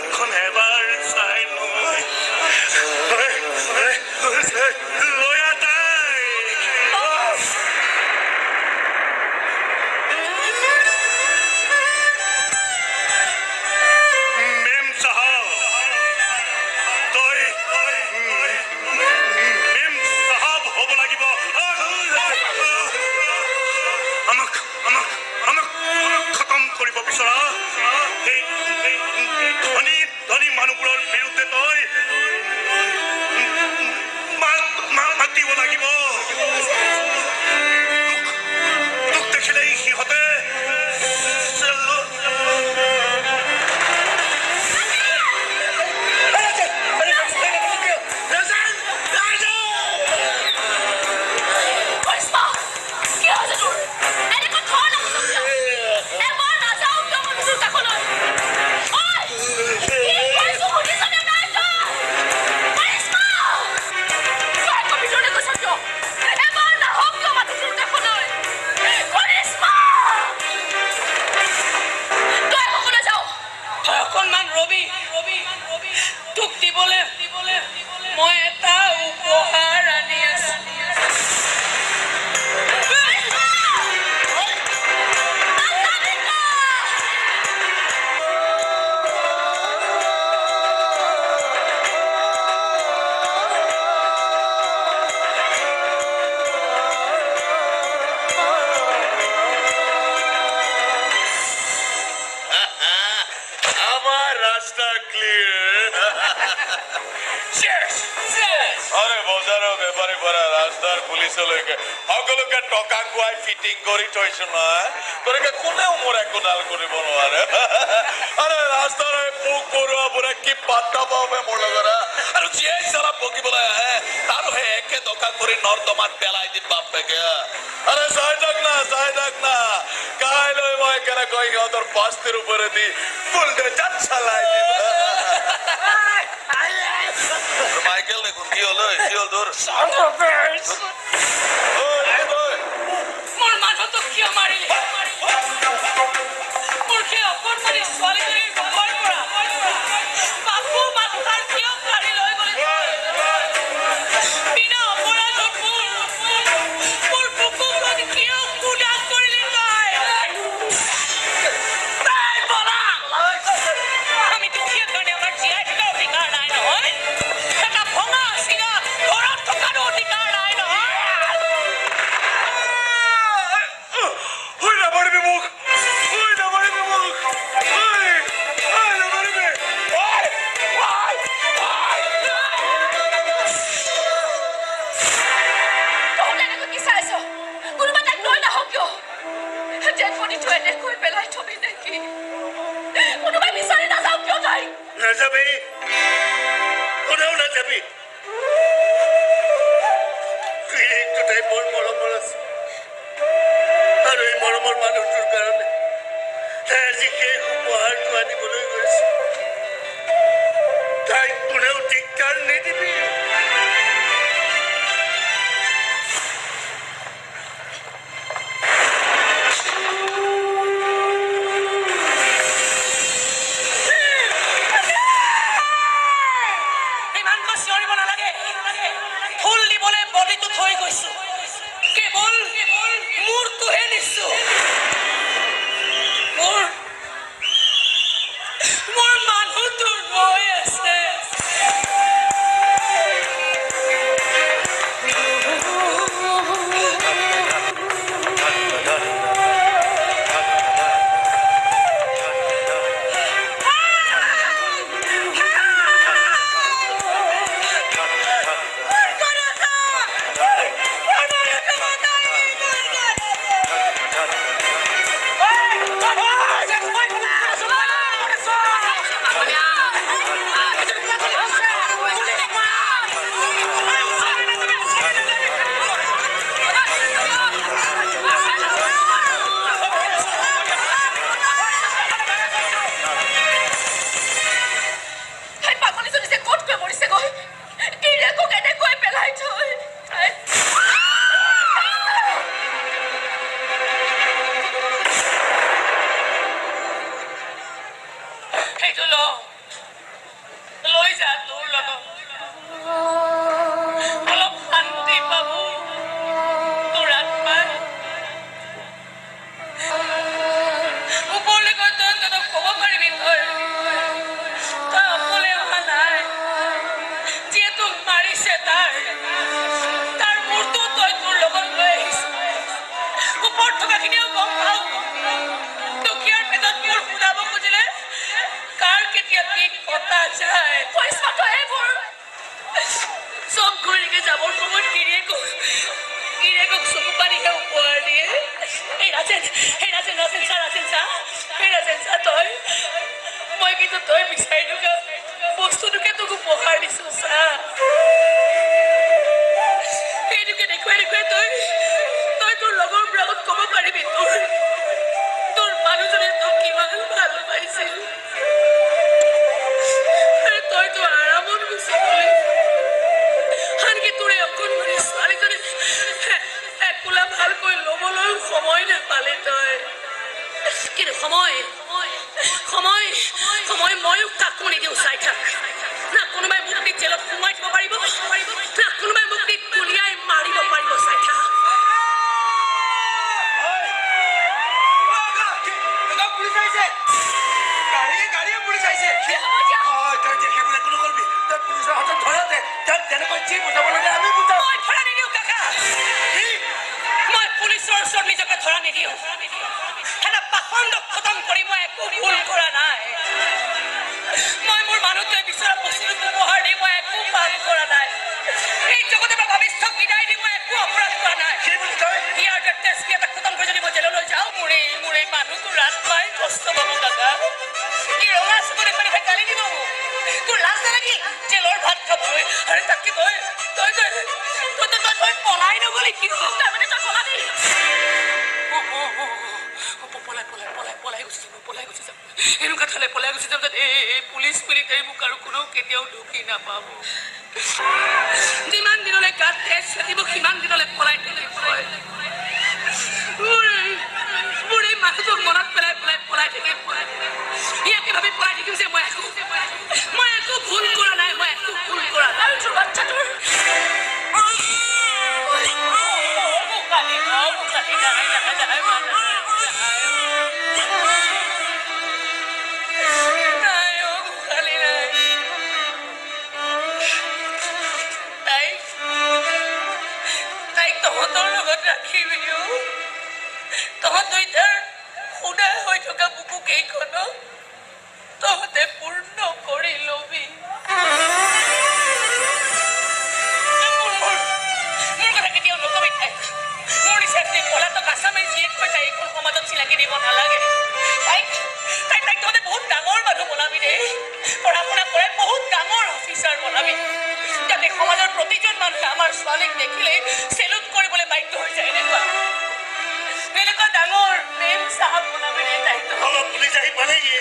মুখখন এবাৰ চাই লয়া তাই মেম চাহাব তই মেম চাহাব হ'ব লাগিব আমাক আমাক আমাক খতম কৰিব বিচৰা সেই ধনী ধনী মানুহবোৰৰ বিৰুদ্ধে তই মাতিব লাগিব তোক দেখিলেই সিহঁতে সকলোকে টকা খুৱাই ফিটিং কৰি থৈছো নহয় তোৰকে কোনেও মোৰ একোডাল কৰিব নোৱাৰে আৰে ৰাস্তাৰ পোক পৰুৱাবোৰে কি পাত্তা পাবে মোৰ লগত আৰু যিয়ে চালা বকিবলৈ আহে তাৰো সেই একে টকা কৰি নৰ্দমাত পেলাই দিম বাপেকে আৰে চাই থাক না কাইলৈ মই কেনেকৈ সিহঁতৰ বাস্তিৰ ওপৰেদি বুলডোজাৰ চলাই দিম মাইকেল দেখোন কি হ'ল তোৰ বতা যায় পইচাটো এইবোৰ সব ঘূৰিকে যাবৰ সময়ত গিৰিয়েকক চকু পানীকে উপহাৰ দিয়ে এই ৰাজেন চা তই মই কিন্তু তই বিচাৰি থকা বস্তুটোকে তোক উপহাৰ দিছো চা এইটোকে দেখুৱাই তই তোৰ লগৰবোৰক ক'ব পাৰিবি তোৰ মানুহজনে তোক কিমান ভাল পাইছিল আৰু তইতো আৰামত গুচি গলি আনকি তোৰ অকণমানি ছোৱালীজনী একোলা ভালকৈ ল'বলৈ সময় নাপালে তই কিন্তু সময় ময়ো কাকো নিদিওঁ চাই থাক না কোনোবাই মোক দি জেলত সোমাই দিব পাৰিব না কোনোবাই মোক দি গুলিয়াই মাৰিব পাৰিব চাই থাক মই পুলিচৰ ওচৰত নিজকে ধৰা নিদিওঁ এটা পাখণ্ডক খতম কৰি মই একো ভুল কৰা নাই মই মোৰ মানুহটোৱে বিচৰা বস্তুটো উপহাৰ দি মই একো পাপ কৰা নাই এই জগতে মই ভৱিষ্যত বিদায় দি মই একো অপৰাধ কৰা নাই ইয়াৰ টেষ্ট এটা খতম কৰি যদি মই জেললৈ যাওঁ মোৰ এই মানুহটো ৰাত পাই কষ্ট পাব কাকা কি ৰঙা চকুৰে দেখুৱাই গালি দিব মোক তোৰ লাজ নালাগি জেলৰ ভাত খাবলৈ আৰু তাতকে তই পলাই নগলি কি তাৰমানে তই পলাবি পলাই গুচি যাম এনেকুৱা ঠালে পলাই গুচি যাম যাতে এই পুলিচ মিলিটাৰী মোক আৰু কোনেও কেতিয়াও ঢুকি নাপাব যিমান দিনলৈ গাত তেজ থাকিব সিমান দিনলৈ পলাই থাকিব মোৰ এই মানুহটোক মনত পলাই থাকিম ইয়াকে ভাবি পলাই থাকিম যে মই একো ভুল কৰা নাই তোৰ বাচ্চাটোৰ তহঁতৰ লগত ৰাখিবি তহঁত দুইটাৰ সুদা হৈ থকা বুকু কেইখনক তহঁতে পূৰ্ণ কৰি লবি মোৰ কথা কেতিয়াও নকবি মোৰ নিচিনা পলাতক আছামিজ জীয়েক কৈ তাই এইখন সমাজত চিনাকি দিব নালাগে তাইক তহঁতে বহুত ডাঙৰ মানুহ বনাবি দেই পঢ়া শুনা কৰে বহুত ডাঙৰ অফিচাৰ বনাবি যাতে সমাজৰ প্ৰতিজন মানুহে আমাৰ ছোৱালীক দেখিলে চেলুট কৰিবলৈ বাধ্য হৈ যায় এনেকুৱা ডাঙৰ মেম চাহাব বনাবি দেই তাইক পুলিচ আহি পালেহি